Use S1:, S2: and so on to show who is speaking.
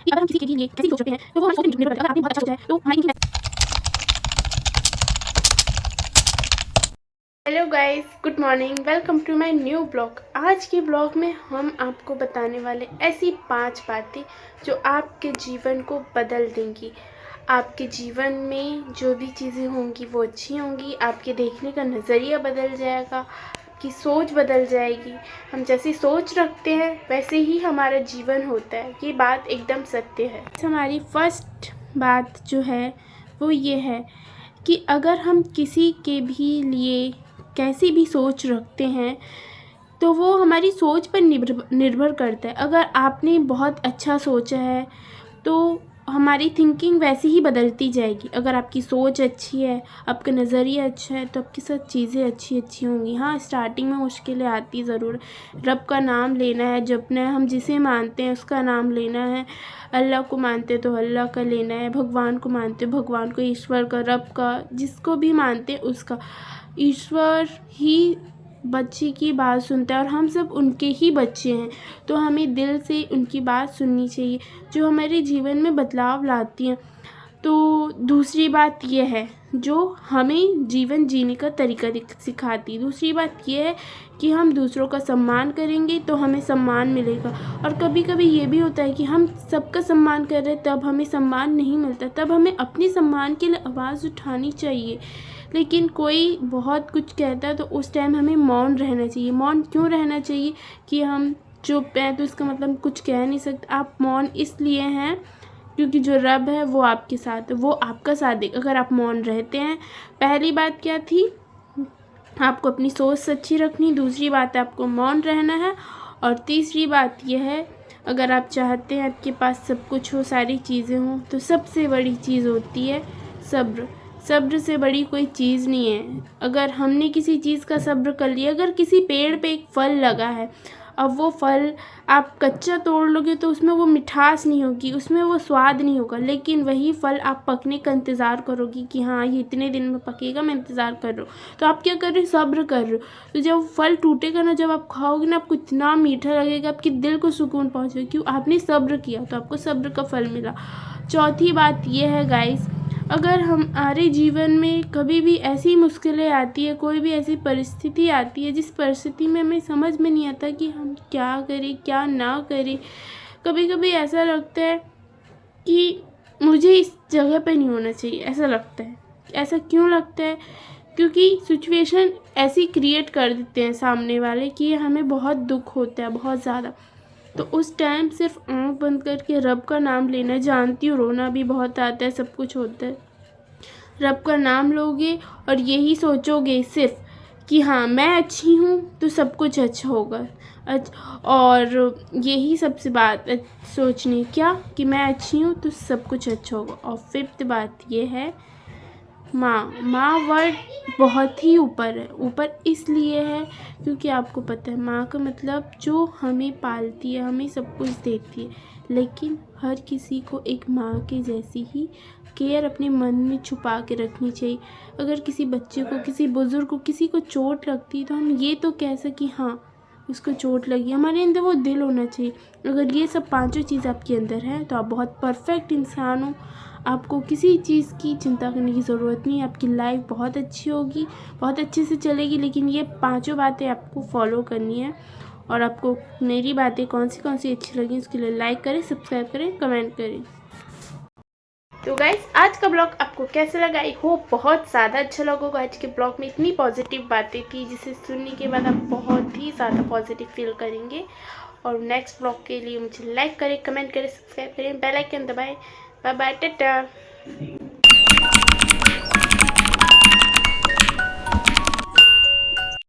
S1: कि अगर हम किसी के लिए कैसी सोच रखते हैं तो वो हमारी सोच पर निर्भर करता है। अगर आपने बहुत अच्छा सोचा है तो हमारी thinking.
S2: Hello guys, good morning. Welcome to my new blog. आज के ब्लॉग में हम आपको बताने वाले ऐसी 5 बातें जो आपके जीवन को बदल देंगी। आपके जीवन में जो भी चीज़ें होंगी वो अच्छी होंगी। आपके देखने का नज़रिया बदल जाएगा, आपकी सोच बदल जाएगी। हम जैसी सोच रखते हैं वैसे ही हमारा जीवन होता है। ये बात एकदम सत्य है। हमारी फर्स्ट बात जो है वो ये है कि अगर हम किसी के भी लिए कैसी भी सोच रखते हैं तो वो हमारी सोच पर निर्भर करता है। अगर आपने बहुत अच्छा सोचा है तो हमारी थिंकिंग वैसे ही बदलती जाएगी। अगर आपकी सोच अच्छी है, आपका नज़रिया अच्छा है तो आपके साथ चीज़ें अच्छी अच्छी होंगी। हाँ, स्टार्टिंग में मुश्किलें आती ज़रूर। रब का नाम लेना है, जपना है, हम जिसे मानते हैं उसका नाम लेना है। अल्लाह को मानते तो अल्लाह का लेना है, भगवान को मानते भगवान को, ईश्वर का, रब का, जिसको भी मानते हैं उसका। ईश्वर ही बच्चे की बात सुनता है और हम सब उनके ही बच्चे हैं, तो हमें दिल से उनकी बात सुननी चाहिए जो हमारे जीवन में बदलाव लाती हैं। तो दूसरी बात यह है जो हमें जीवन जीने का तरीका सिखाती है। दूसरी बात यह है कि हम दूसरों का सम्मान करेंगे तो हमें सम्मान मिलेगा। और कभी कभी ये भी होता है कि हम सबका सम्मान कर रहे हैं तब हमें सम्मान नहीं मिलता, तब हमें अपने सम्मान के लिए आवाज़ उठानी चाहिए। लेकिन कोई बहुत कुछ कहता है तो उस टाइम हमें मौन रहना चाहिए। मौन क्यों रहना चाहिए कि हम चुप हैं तो इसका मतलब कुछ कह नहीं सकते। आप मौन इसलिए हैं क्योंकि जो रब है वो आपके साथ है, वो आपका साथ देगा अगर आप मौन रहते हैं। पहली बात क्या थी? आपको अपनी सोच सच्ची रखनी। दूसरी बात है आपको मौन रहना है। और तीसरी बात यह है, अगर आप चाहते हैं आपके पास सब कुछ हो, सारी चीज़ें हों, तो सबसे बड़ी चीज़ होती है सब्र। सब्र से बड़ी कोई चीज़ नहीं है। अगर हमने किसी चीज़ का सब्र कर लिया, अगर किसी पेड़ पे एक फल लगा है, अब वो फल आप कच्चा तोड़ लोगे तो उसमें वो मिठास नहीं होगी, उसमें वो स्वाद नहीं होगा। लेकिन वही फल आप पकने का इंतज़ार करोगी कि हाँ ये इतने दिन में पकेगा, मैं इंतज़ार कर रहा हूँ। तो आप क्या कर रहे हो? सब्र कर रहे हो। तो जब फल टूटेगा ना, जब आप खाओगे ना, आपको इतना मीठा लगेगा, आपके दिल को सुकून पहुँचेगा। क्यों? आपने सब्र किया तो आपको सब्र का फल मिला। चौथी बात ये है गाइस, अगर हमारे जीवन में कभी भी ऐसी मुश्किलें आती है, कोई भी ऐसी परिस्थिति आती है जिस परिस्थिति में हमें समझ में नहीं आता कि हम क्या करें क्या ना करें। कभी कभी ऐसा लगता है कि मुझे इस जगह पे नहीं होना चाहिए, ऐसा लगता है। ऐसा क्यों लगता है? क्योंकि सिचुएशन ऐसी क्रिएट कर देते हैं सामने वाले कि हमें बहुत दुख होता है, बहुत ज़्यादा। तो उस टाइम सिर्फ आँख बंद करके रब का नाम लेना। जानती हूँ रोना भी बहुत आता है, सब कुछ होता है। रब का नाम लोगे और यही सोचोगे सिर्फ कि हाँ मैं अच्छी हूँ तो सब कुछ अच्छा होगा। और यही सबसे बात सोचनी, क्या कि मैं अच्छी हूँ तो सब कुछ अच्छा होगा। और फिफ्थ बात ये है, माँ वर्ड बहुत ही ऊपर है। ऊपर इसलिए है क्योंकि आपको पता है माँ का मतलब जो हमें पालती है, हमें सब कुछ देती है। लेकिन हर किसी को एक माँ के जैसी ही केयर अपने मन में छुपा के रखनी चाहिए। अगर किसी बच्चे को, किसी बुज़ुर्ग को, किसी को चोट लगती है तो हम ये तो कह सकें हाँ उसको चोट लगी। हमारे अंदर वो दिल होना चाहिए। अगर ये सब पांचों चीज़ आपके अंदर है तो आप बहुत परफेक्ट इंसान हो। आपको किसी चीज़ की चिंता करने की ज़रूरत नहीं है। आपकी लाइफ बहुत अच्छी होगी, बहुत अच्छे से चलेगी। लेकिन ये पांचों बातें आपको फॉलो करनी है। और आपको मेरी बातें कौन सी अच्छी लगी उसके लिए लाइक करें, सब्सक्राइब करें, कमेंट करें। तो गाइस, आज का ब्लॉग आपको कैसा लगा? आई होप बहुत ज़्यादा अच्छा लगा होगा। आज के ब्लॉग में इतनी पॉजिटिव बातें थी जिसे सुनने के बाद आप बहुत ही ज़्यादा पॉजिटिव फील करेंगे। और नेक्स्ट ब्लॉग के लिए मुझे लाइक करें, कमेंट करें, सब्सक्राइब करें, बेल आइकन दबाएं। Bye bye, Tata.